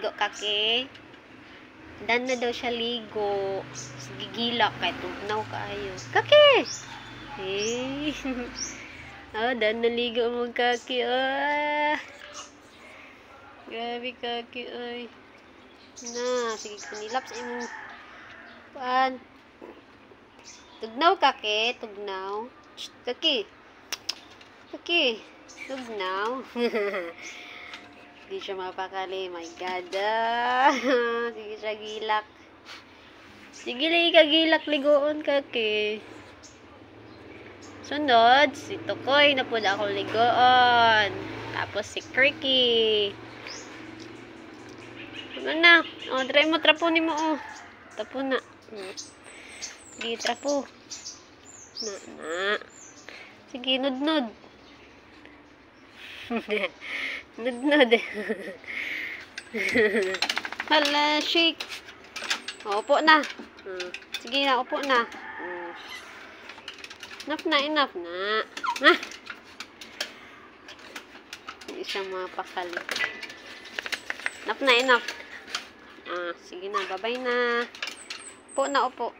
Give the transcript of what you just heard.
ligo, kaki. Dan na daw siya ligo. Gigilak kay tugnaw kaayo. Kaki! Eh. Dan na ligo mo, kaki. Grabe, kaki, ay. Na, sige, kunilap sa imong paan. Tugnaw, kaki. Tugnaw. Shh, kaki. Kaki. Tugnaw. Hindi siya mapakali. My God. Sige siya gilak. Sige lang ikagilak. Ligoon, kaki. Sunod, si Tukoy na po na akong ligoon. Tapos si Cricky. Ano na? O, try mo. Trapo ni mo. O. Tapo na. Sige, trapo. Na. Sige, nudnud. Nudnud. Hala, shake. O, upo na. Sige na, upo na. Enough na. Hindi siya mapakali. Enough na. Sige na, babay na. Upo na, upo.